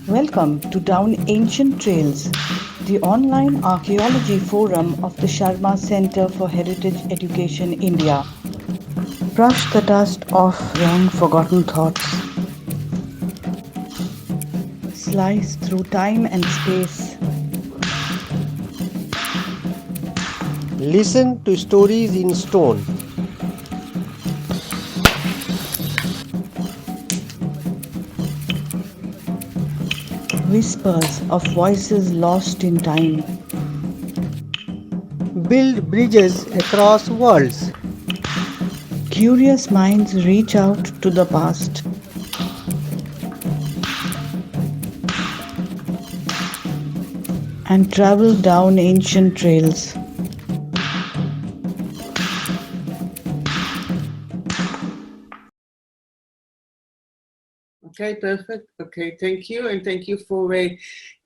Welcome to Down Ancient Trails, the online archaeology forum of the Sharma Center for Heritage Education, India. Brush the dust off long forgotten thoughts. Slice through time and space. Listen to stories in stone. Whispers of voices lost in time. Build bridges across worlds. Curious minds reach out to the past. And travel down ancient trails. Okay, perfect. Okay, thank you. And thank you for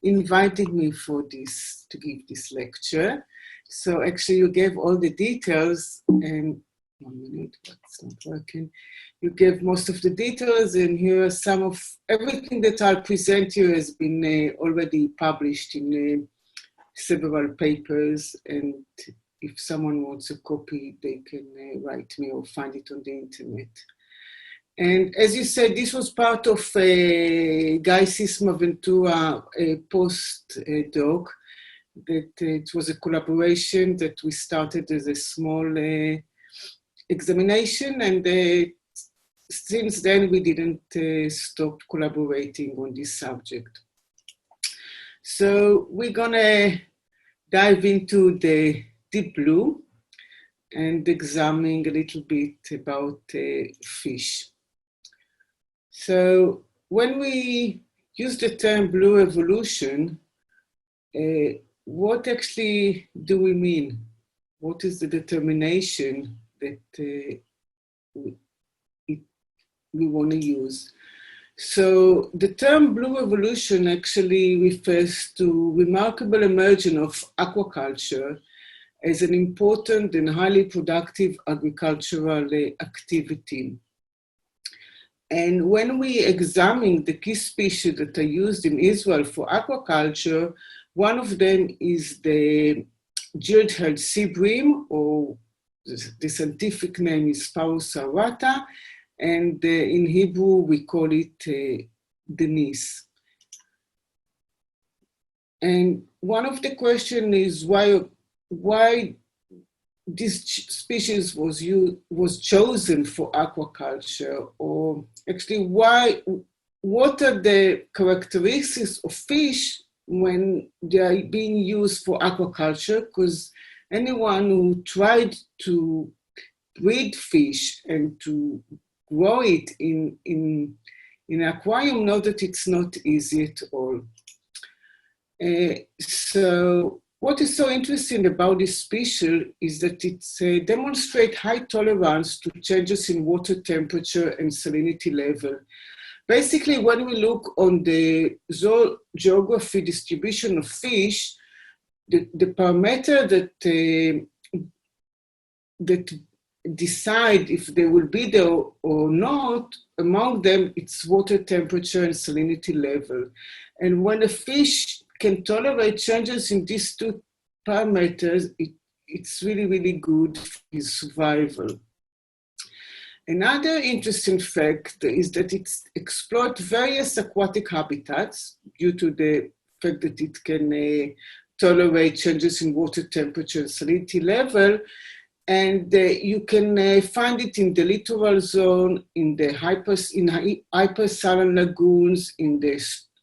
inviting me for this, to give this lecture. So actually you gave all the details and 1 minute, it's not working. You gave most of the details and here are some of everything that I'll present you has been already published in several papers, and if someone wants a copy, they can write me or find it on the internet. And as you said, this was part of Guy Sisma-Ventura postdoc. That it was a collaboration that we started as a small examination, and since then we didn't stop collaborating on this subject. So we're gonna dive into the deep blue and examine a little bit about fish. So when we use the term blue evolution, what actually do we mean? What is the determination that we want to use? So the term blue evolution actually refers to remarkable emergence of aquaculture as an important and highly productive agricultural activity. And when we examine the key species that are used in Israel for aquaculture, one of them is the Gilthead seabream, or the scientific name is Sparus aurata, and in Hebrew we call it Denise. And one of the questions is why this species was chosen for aquaculture, or actually what are the characteristics of fish when they are being used for aquaculture? Because anyone who tried to breed fish and to grow it in an aquarium know that it's not easy at all. So what is so interesting about this species is that it demonstrates high tolerance to changes in water temperature and salinity level. Basically, when we look on the geography distribution of fish, the parameter that decide if they will be there or not, among them, it's water temperature and salinity level. And when a fish can tolerate changes in these two parameters, it's really, really good for his survival. Another interesting fact is that it exploits various aquatic habitats due to the fact that it can tolerate changes in water temperature and salinity level. And you can find it in the littoral zone, in the hypersaline lagoons, in the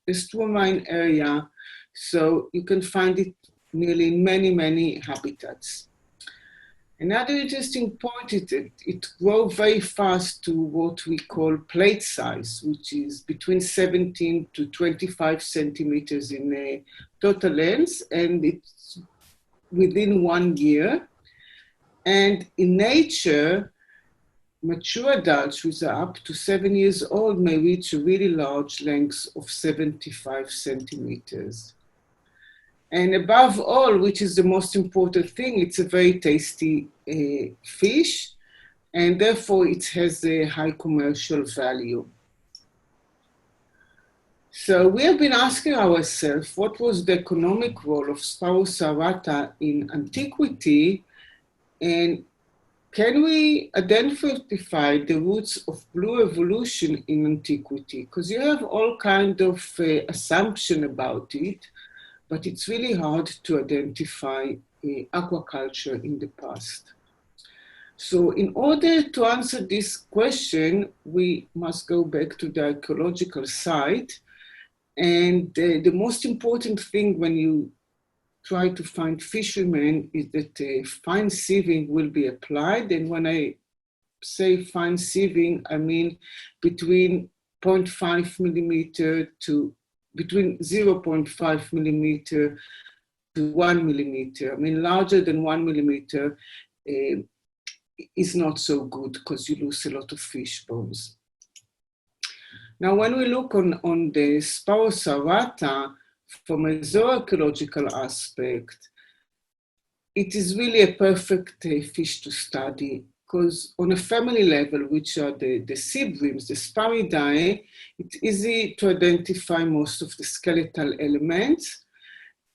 estuarine area. So you can find it nearly in many, many habitats. Another interesting point is that it grows very fast to what we call plate size, which is between 17 to 25 centimeters in total length, and it's within 1 year. And in nature, mature adults who are up to 7 years old may reach a really large length of 75 centimeters. And above all, which is the most important thing, it's a very tasty fish, and therefore it has a high commercial value. So we have been asking ourselves what was the economic role of Sparus aurata in antiquity, and can we identify the roots of blue evolution in antiquity? Because you have all kind of assumption about it, but it's really hard to identify aquaculture in the past. So in order to answer this question, we must go back to the archaeological site. And the most important thing when you try to find fishermen is that fine sieving will be applied. And when I say fine sieving, I mean between 0.5 millimeter to between 0.5 millimeter to 1 millimeter. I mean, larger than 1 millimeter is not so good because you lose a lot of fish bones. Now, when we look on the Sparus aurata from a zooarchaeological aspect, it is really a perfect fish to study because on a family level, which are the seabreams, the Sparidae, it's easy to identify most of the skeletal elements.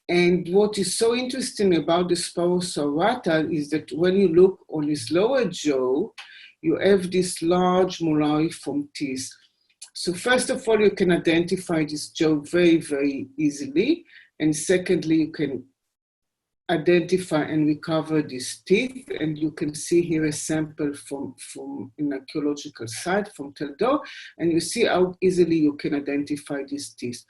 And what is so interesting about the Sparus aurata is that when you look on his lower jaw, you have this large molariform teeth. So first of all, you can identify this jaw very, very easily. And secondly, you can identify and recover these teeth. And you can see here a sample from an archaeological site from Tel Dor, and you see how easily you can identify these teeth.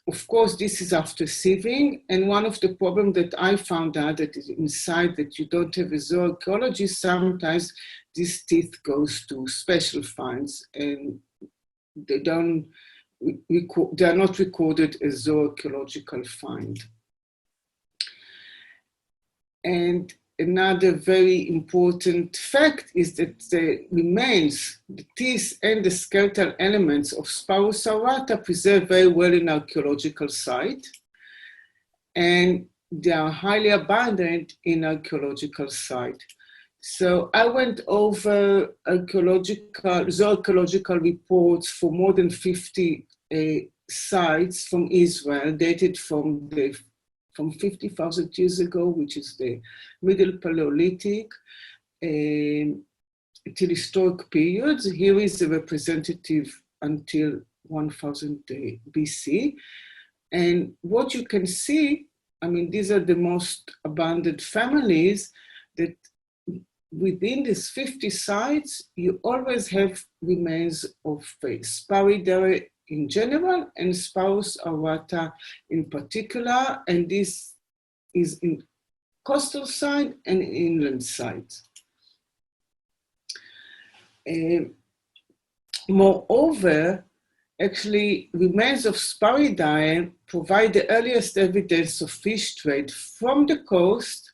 Of course, this is after sieving, and one of the problems that I found out that is inside that you don't have a zooarchaeology, sometimes these teeth goes to special finds and they are not recorded as zooarchaeological find. And another very important fact is that the remains, the teeth and the skeletal elements of Sparus aurata preserved very well in archaeological site, and they are highly abundant in archaeological site. So I went over zooarchaeological reports for more than 50 sites from Israel, dated from 50,000 years ago, which is the Middle Paleolithic, till historic periods. Here is a representative until 1000 BC. And what you can see, I mean, these are the most abundant families that within these 50 sites, you always have remains of Sparidae in general and Sparus aurata in particular, and this is in coastal side and inland side. Moreover, actually, remains of Sparidae provide the earliest evidence of fish trade from the coast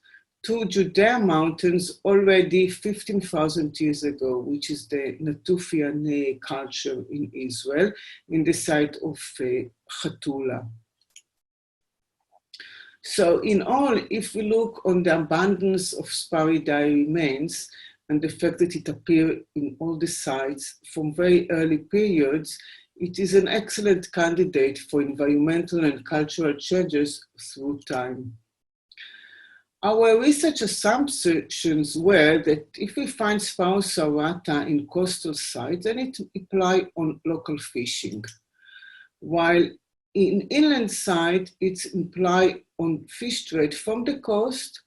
to Judea Mountains already 15,000 years ago, which is the Natufian culture in Israel, in the site of Chatula. So in all, if we look on the abundance of Sparidae remains and the fact that it appears in all the sites from very early periods, it is an excellent candidate for environmental and cultural changes through time. Our research assumptions were that if we find Sparus aurata in coastal sites, then it applies on local fishing. While in inland side, it's implied on fish trade from the coast,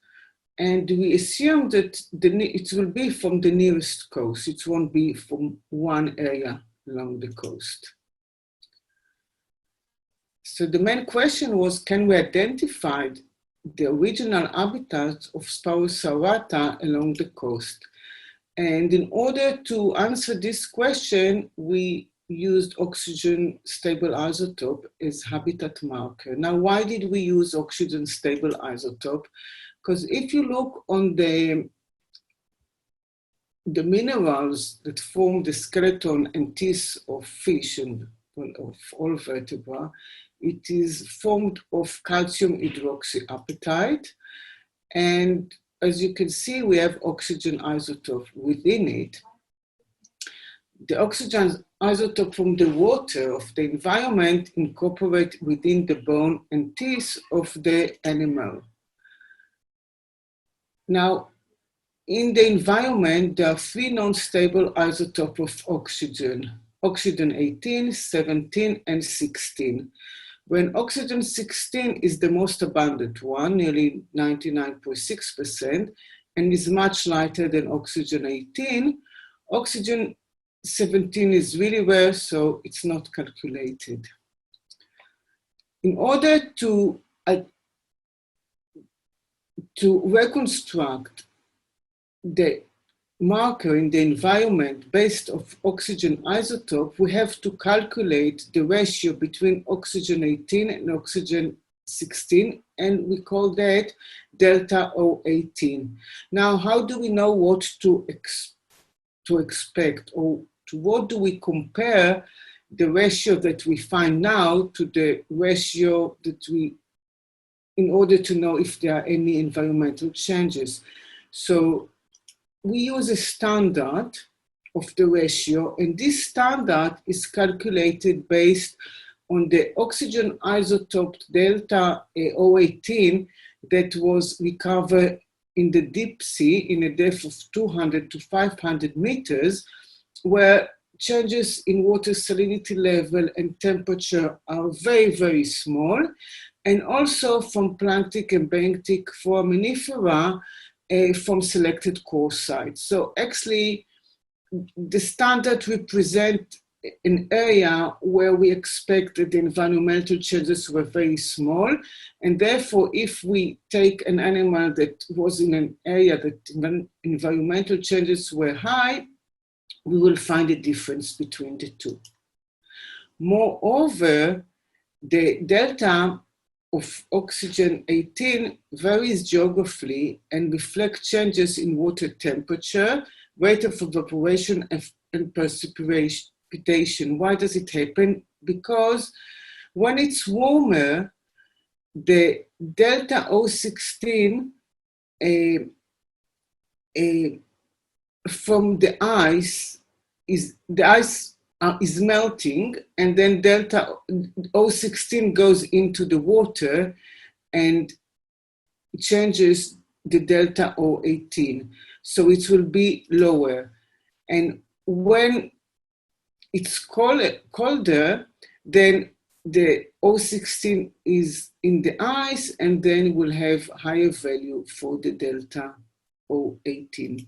and we assume that it will be from the nearest coast. It won't be from one area along the coast. So the main question was, can we identify the original habitat of Sparus aurata along the coast? And in order to answer this question, we used oxygen stable isotope as habitat marker. Now, why did we use oxygen stable isotope? Because if you look on the minerals that form the skeleton and teeth of fish and of all vertebrae, it is formed of calcium hydroxyapatite. And as you can see, we have oxygen isotope within it. The oxygen isotope from the water of the environment incorporate within the bone and teeth of the animal. Now, in the environment, there are three non-stable isotopes of oxygen, oxygen 18, 17, and 16. When oxygen 16 is the most abundant one, nearly 99.6%, and is much lighter than oxygen 18, oxygen 17 is really rare, so it's not calculated. In order to reconstruct the marker in the environment based of oxygen isotope, we have to calculate the ratio between oxygen 18 and oxygen 16, and we call that delta O18. Now, how do we know what to expect, or to what do we compare the ratio that we find now to the ratio that we, in order to know if there are any environmental changes? So we use a standard of the ratio, and this standard is calculated based on the oxygen isotope delta O18 that was recovered in the deep sea in a depth of 200 to 500 meters, where changes in water salinity level and temperature are very, very small, and also from planktic and benthic foraminifera from selected core sites. So actually, the standard represents an area where we expect that the environmental changes were very small, and therefore, if we take an animal that was in an area that environmental changes were high, we will find a difference between the two. Moreover, the delta of oxygen 18 varies geographically and reflects changes in water temperature, rate of evaporation, and precipitation. Why does it happen? Because when it's warmer, the delta O16 from the ice is melting, and then delta O16 goes into the water and changes the delta O18. So it will be lower. And when it's colder, then the O16 is in the ice, and then we'll have higher value for the delta O18.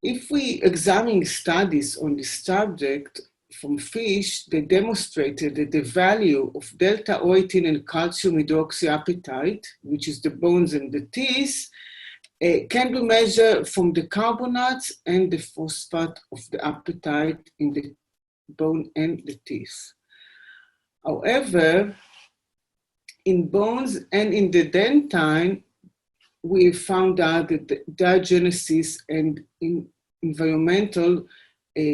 If we examine studies on this subject from fish, they demonstrated that the value of delta O18 and calcium hydroxyapatite, which is the bones and the teeth, can be measured from the carbonates and the phosphate of the apatite in the bone and the teeth. However, in bones and in the dentine, we found out that the diagenesis and environmental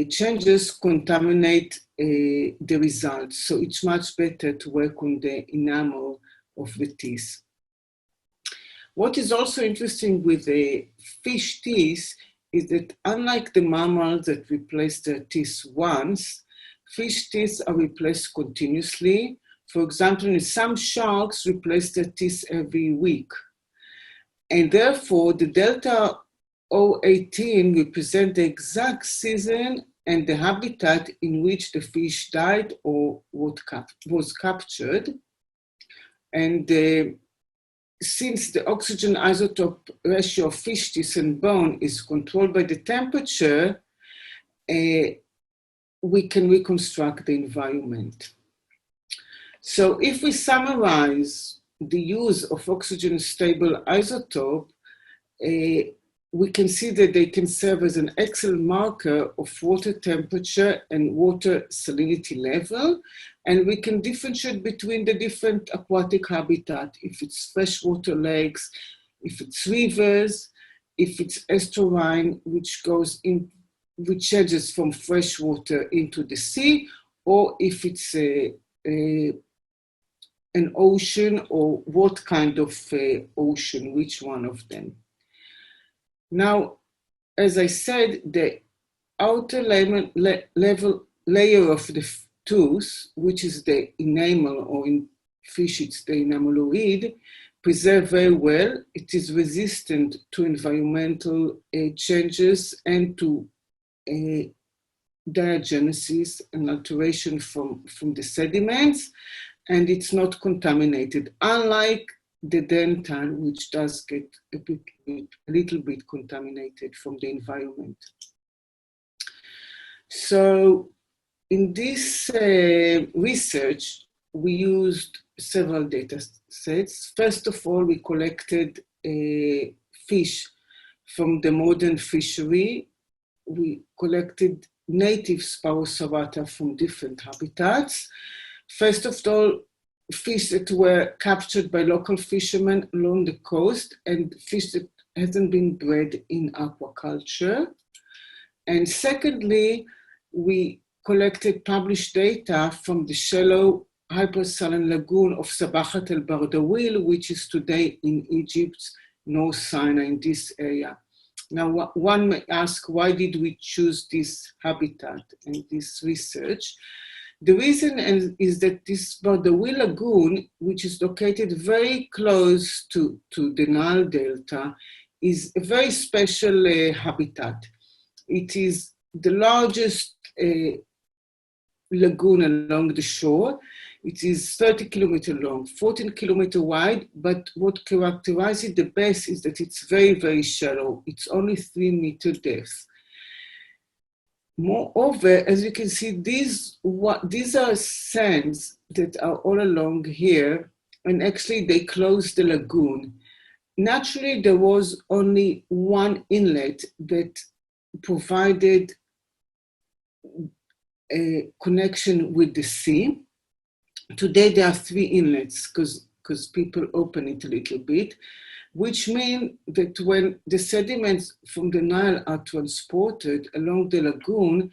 changes contaminate the results. So it's much better to work on the enamel of the teeth. What is also interesting with the fish teeth is that unlike the mammals that replace their teeth once, fish teeth are replaced continuously. For example, some sharks replace their teeth every week. And therefore, the delta O18 represent the exact season and the habitat in which the fish died or was captured. And since the oxygen isotope ratio of fish teeth and bone is controlled by the temperature, we can reconstruct the environment. So if we summarize the use of oxygen stable isotope, we can see that they can serve as an excellent marker of water temperature and water salinity level, and we can differentiate between the different aquatic habitat, if it's freshwater lakes, if it's rivers, if it's estuarine, which changes from freshwater into the sea, or if it's an ocean, or what kind of ocean, which one of them. Now, as I said, the outer layer of the tooth, which is the enamel, or in fish it's the enameloid, preserved very well. It is resistant to environmental changes and to diagenesis and alteration from the sediments, and it's not contaminated, unlike the dental, which does get a little bit contaminated from the environment. So in this research, we used several data sets. First of all, we collected fish from the modern fishery. We collected native Sparus aurata from different habitats. First of all, fish that were captured by local fishermen along the coast and fish that hasn't been bred in aquaculture. And secondly, we collected published data from the shallow hypersaline lagoon of Sabachat el-Bardawil, which is today in Egypt's North Sinai, in this area. Now, one may ask, why did we choose this habitat and this research? The reason is that this Bardawil lagoon, which is located very close to the Nile Delta, is a very special habitat. It is the largest lagoon along the shore. It is 30 kilometers long, 14 kilometers wide, but what characterizes it the best is that it's very, very shallow. It's only 3 meter depth. Moreover, as you can see, these are sands that are all along here, and actually they close the lagoon. Naturally, there was only one inlet that provided a connection with the sea. Today, there are 3 inlets because people open it a little bit, which means that when the sediments from the Nile are transported along the lagoon,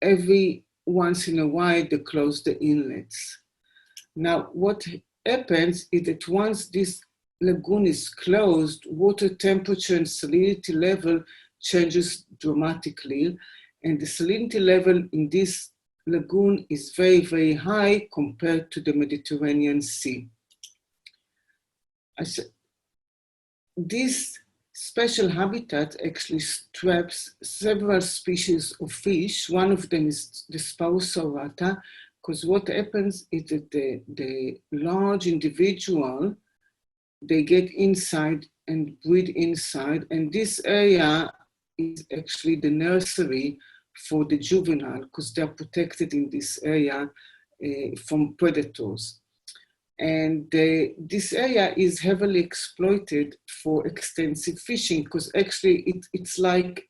every once in a while they close the inlets. Now, what happens is that once this lagoon is closed, water temperature and salinity level changes dramatically, and the salinity level in this lagoon is very, very high compared to the Mediterranean Sea. This special habitat actually traps several species of fish. One of them is the Sparus aurata, because what happens is that the large individual, they get inside and breed inside, and this area is actually the nursery for the juvenile, because they're protected in this area from predators. And this area is heavily exploited for extensive fishing, because actually it's like,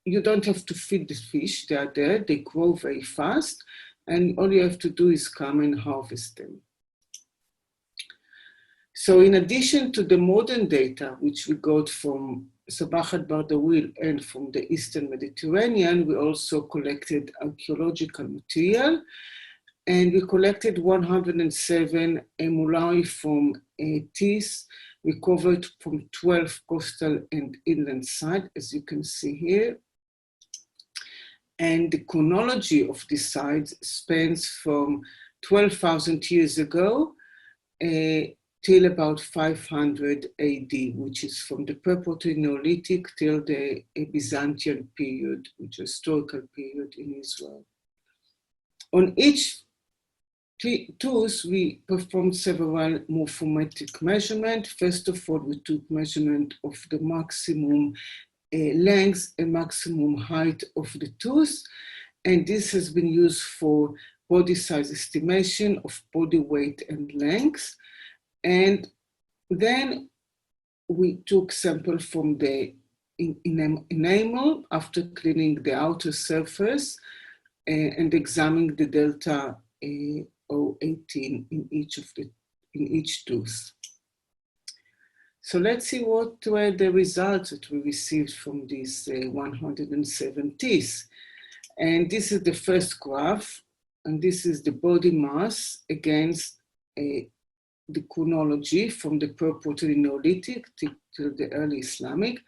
you don't have to feed the fish, they are there, they grow very fast, and all you have to do is come and harvest them. So in addition to the modern data, which we got from Sabachat Bardawil and from the Eastern Mediterranean, we also collected archaeological material, and we collected 107 emulaeiform teeth recovered from 12 coastal and inland sites, as you can see here. And the chronology of these sites spans from 12,000 years ago till about 500 AD, which is from the pre-Proto-Neolithic till the Byzantine period, which is historical period in Israel. On each tooth, we performed several morphometric measurements. First of all, we took measurement of the maximum length and maximum height of the tooth, and this has been used for body size estimation of body weight and length. And then we took sample from the enamel after cleaning the outer surface and examining the delta 018 in each tooth. So let's see what were the results that we received from these 107 teeth. And this is the first graph, and this is the body mass against the chronology from the pre-Proto-Neolithic to the early Islamic.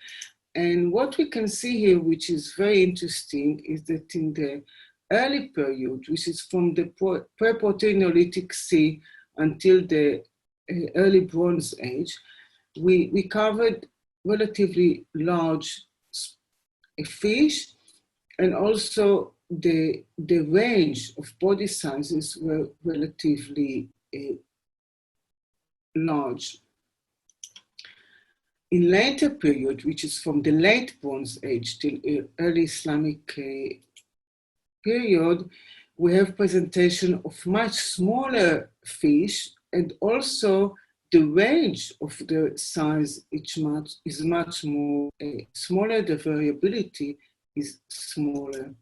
And what we can see here, which is very interesting, is that in the early period, which is from the pre-Proto-Neolithic sea until the early Bronze Age, we covered relatively large fish, and also the range of body sizes were relatively large. In later period, which is from the late Bronze Age till early Islamic period, we have presentation of much smaller fish, and also the range of the size is much more smaller, the variability is smaller.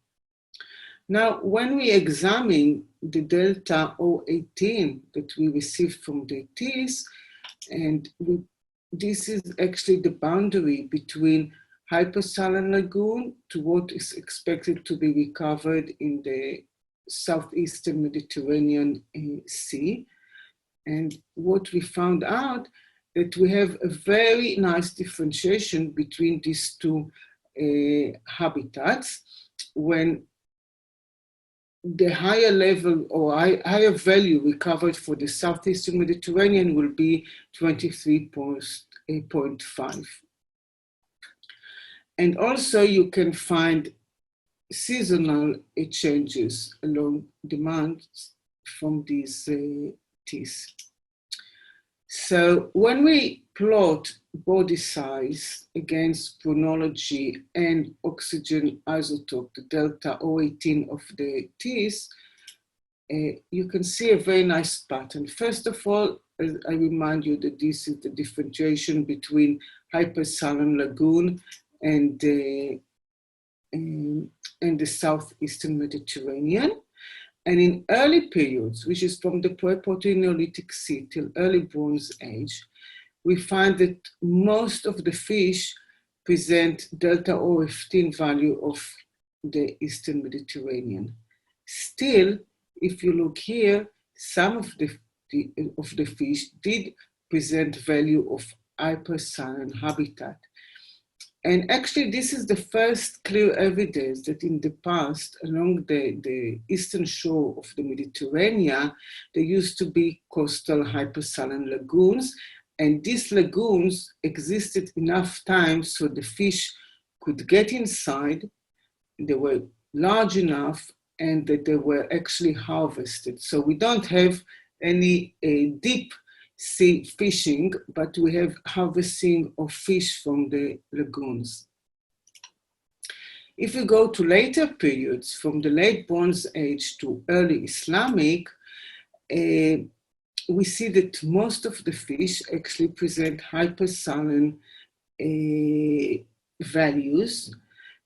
Now, when we examine the delta O18 that we received from the teeth, and this is actually the boundary between hypersaline lagoon to what is expected to be recovered in the southeastern Mediterranean Sea. And what we found out that we have a very nice differentiation between these two habitats, when the higher level or higher value recovered for the southeastern Mediterranean will be 23.5. And also you can find seasonal changes along the months from these teeth. So when we plot body size against chronology and oxygen isotope, the delta O18 of the teeth, you can see a very nice pattern. First of all, I remind you that this is the differentiation between hypersaline lagoon and the southeastern Mediterranean. And in early periods, which is from the pre-Proto-Neolithic sea till early Bronze Age, we find that most of the fish present delta O15 value of the Eastern Mediterranean. Still, if you look here, some of the fish did present value of hypersaline habitat. And actually, this is the first clear evidence that in the past, along the eastern shore of the Mediterranean, there used to be coastal hypersaline lagoons. And these lagoons existed enough time so the fish could get inside, they were large enough, and that they were actually harvested. So we don't have any deep sea fishing, but we have harvesting of fish from the lagoons. If we go to later periods, from the late Bronze Age to early Islamic, we see that most of the fish actually present hypersaline values,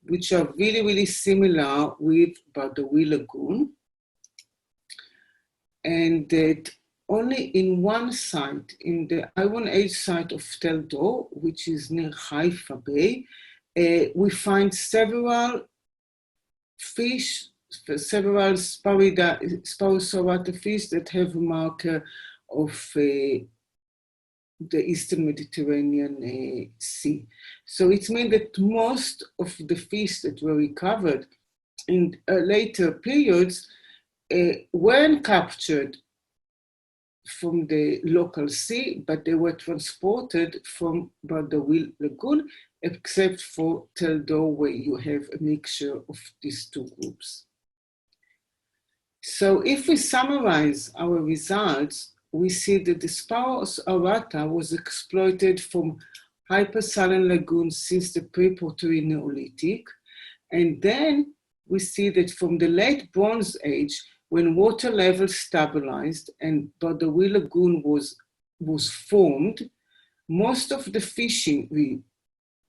which are really, really similar with Badawi Lagoon. And that only in one site, in the Iron Age site of Tel Dor, which is near Haifa Bay, we find several fish, several Sparidae, Sparus aurata fish that have a marker of the Eastern Mediterranean Sea. So it means that most of the fish that were recovered in later periods weren't captured from the local sea, but they were transported from Badawi Lagoon, except for Tel Dor, where you have a mixture of these two groups. So if we summarize our results, we see that the Sparus aurata was exploited from hypersaline lagoons since the pre-Proto-Neolithic. And then we see that from the late Bronze Age, when water levels stabilized and Badawi Lagoon was formed, most of the fishing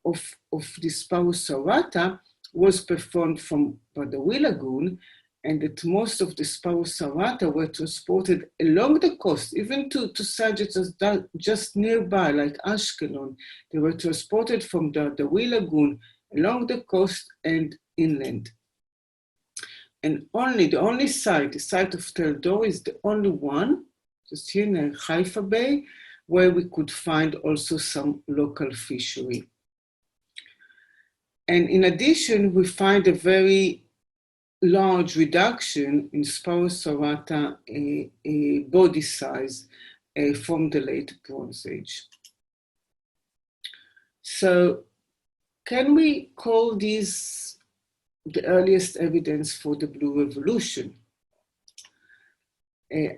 of the Sparus aurata was performed from Badawi Lagoon, and that most of the Sparus aurata were transported along the coast, even to sites just nearby, like Ashkelon. They were transported from the Badawi Lagoon along the coast and inland. And the only site, the site of Tel Dor, is the only one, just here in Haifa Bay, where we could find also some local fishery. And in addition, we find a very large reduction in Sparus aurata body size from the late Bronze Age. So can we call this the earliest evidence for the Blue Revolution?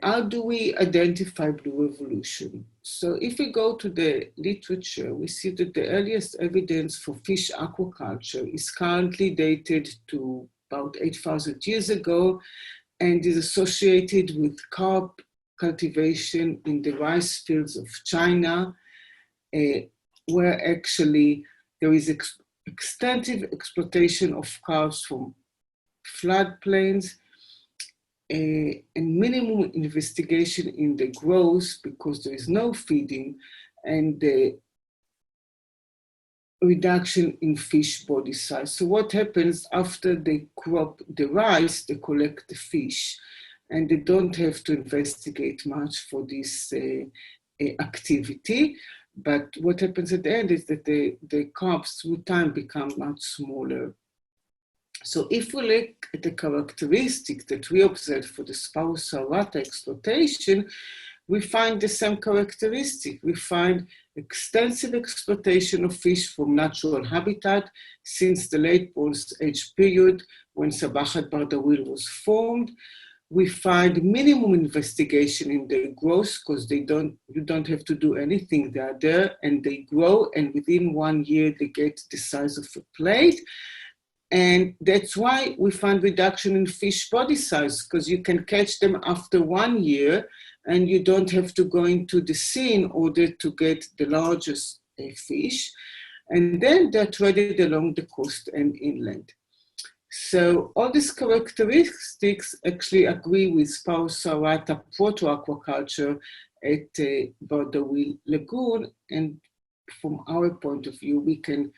How do we identify Blue Revolution? So if we go to the literature, we see that the earliest evidence for fish aquaculture is currently dated to about 8,000 years ago and is associated with carp cultivation in the rice fields of China, where actually there is extensive exploitation of carps from floodplains, and minimum investigation in the growth because there is no feeding, and the reduction in fish body size. So what happens after they crop the rice, they collect the fish, and they don't have to investigate much for this activity. But what happens at the end is that the carps through time become much smaller. So if we look at the characteristics that we observe for the Sparus aurata exploitation, we find the same characteristic. We find extensive exploitation of fish from natural habitat since the late Bronze Age period when Sabachat Bardawil was formed. We find minimum investigation in their growth because you don't have to do anything. They are there and they grow, and within 1 year they get the size of a plate. And that's why we find reduction in fish body size, because you can catch them after 1 year and you don't have to go into the sea in order to get the largest fish. And then they're traded along the coast and inland. So all these characteristics actually agree with Sparus aurata proto aquaculture at Bardawil Lagoon. And from our point of view, we can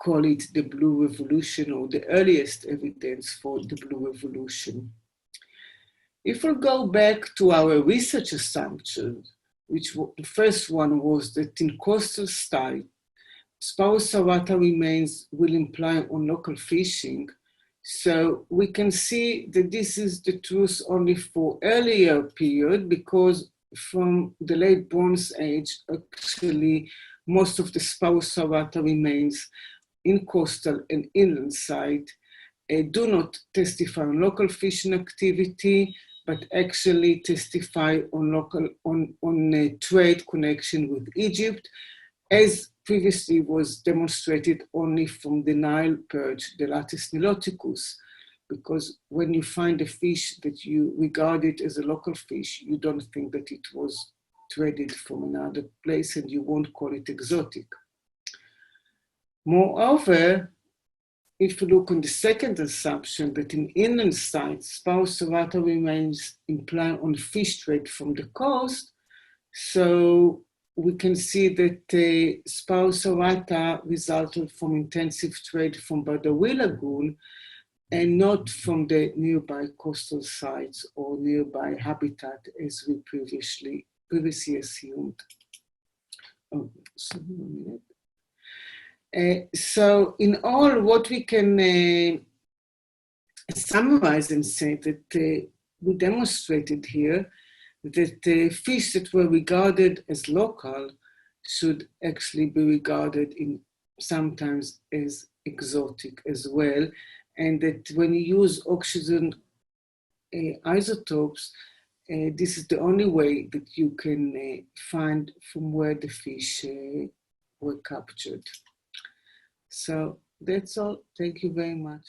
call it the Blue Revolution, or the earliest evidence for the Blue Revolution. If we go back to our research assumption, which the first one was that in coastal style, Sparus aurata remains will imply on local fishing. So we can see that this is the truth only for earlier period, because from the late Bronze Age, actually, most of the Sparus aurata remains in coastal and inland side do not testify on local fishing activity, but actually testify on local trade connection with Egypt, as previously was demonstrated only from the Nile perch, the Latis niloticus, because when you find a fish that you regard it as a local fish, you don't think that it was traded from another place and you won't call it exotic. Moreover, if you look on the second assumption that in inland sites, Sparus aurata remains implying on fish trade from the coast, so we can see that Sparus aurata resulted from intensive trade from Bardawil Lagoon and not from the nearby coastal sites or nearby habitat as we previously assumed. Oh, so 1 minute. So in all, what we can summarize and say that we demonstrated here that fish that were regarded as local should actually be regarded sometimes as exotic as well, and that when you use oxygen isotopes, this is the only way that you can find from where the fish were captured. So that's all. Thank you very much.